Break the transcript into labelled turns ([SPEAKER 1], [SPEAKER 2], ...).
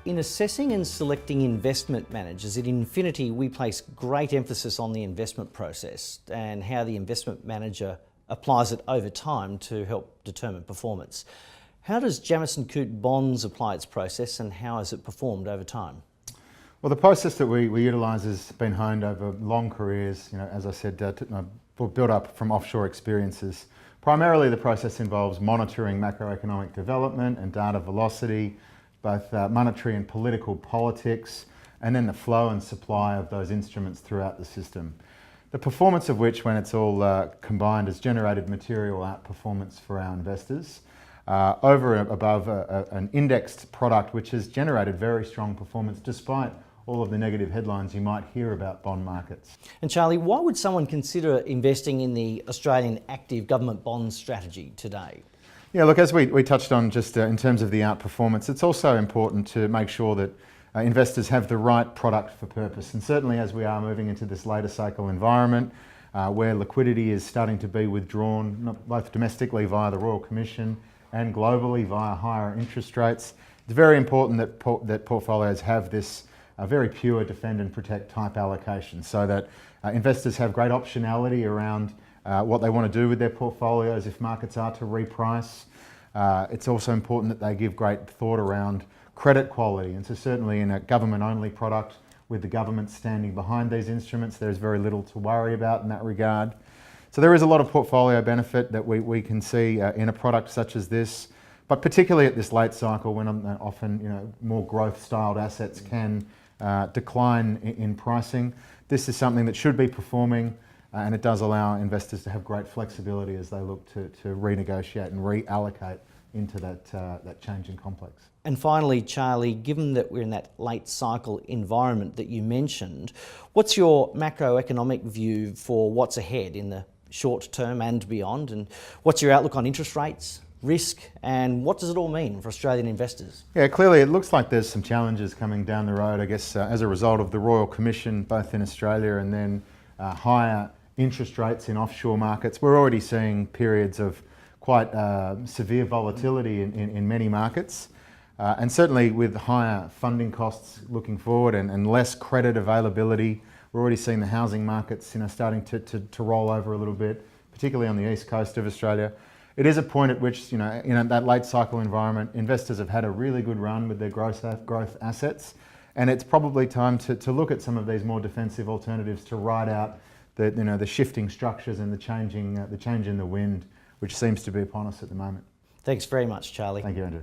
[SPEAKER 1] In assessing and selecting investment managers at Infinity, we place great emphasis on the investment process and how the investment manager applies it over time to help determine performance. How does Jamieson Coote Bonds apply its process, and how has it performed over time?
[SPEAKER 2] Well, the process that we utilise has been honed over long careers, as I said, built up from offshore experiences. Primarily, the process involves monitoring macroeconomic development and data velocity, both monetary and politics, and then the flow and supply of those instruments throughout the system. The performance of which, when it's all combined, has generated material outperformance for our investors over and above an indexed product which has generated very strong performance despite all of the negative headlines you might hear about bond markets.
[SPEAKER 1] And Charlie, why would someone consider investing in the Australian active government bond strategy today?
[SPEAKER 2] Yeah, look, as we touched on just in terms of the outperformance, it's also important to make sure that investors have the right product for purpose. And certainly as we are moving into this later cycle environment where liquidity is starting to be withdrawn, both domestically via the Royal Commission and globally via higher interest rates, it's very important that portfolios have this very pure defend and protect type allocation so that investors have great optionality around what they want to do with their portfolios if markets are to reprice. It's also important that they give great thought around credit quality, and so certainly in a government-only product with the government standing behind these instruments, there's very little to worry about in that regard. So there is a lot of portfolio benefit that we can see in a product such as this, but particularly at this late cycle when often more growth-styled assets can decline in pricing. This is something that should be performing, and it does allow investors to have great flexibility as they look to renegotiate and reallocate into that changing complex.
[SPEAKER 1] And finally, Charlie, given that we're in that late cycle environment that you mentioned, what's your macroeconomic view for what's ahead in the short term and beyond? And what's your outlook on interest rates, risk, and what does it all mean for Australian investors?
[SPEAKER 2] Yeah, clearly it looks like there's some challenges coming down the road, I guess, as a result of the Royal Commission, both in Australia and then higher interest rates in offshore markets. We're already seeing periods of quite severe volatility in many markets. And certainly with higher funding costs looking forward and less credit availability, we're already seeing the housing markets starting to roll over a little bit, particularly on the east coast of Australia. It is a point at which, in that late cycle environment, investors have had a really good run with their growth assets, and it's probably time to look at some of these more defensive alternatives to ride out the shifting structures and the change in the wind, which seems to be upon us at the moment.
[SPEAKER 1] Thanks very much, Charlie.
[SPEAKER 2] Thank you, Andrew.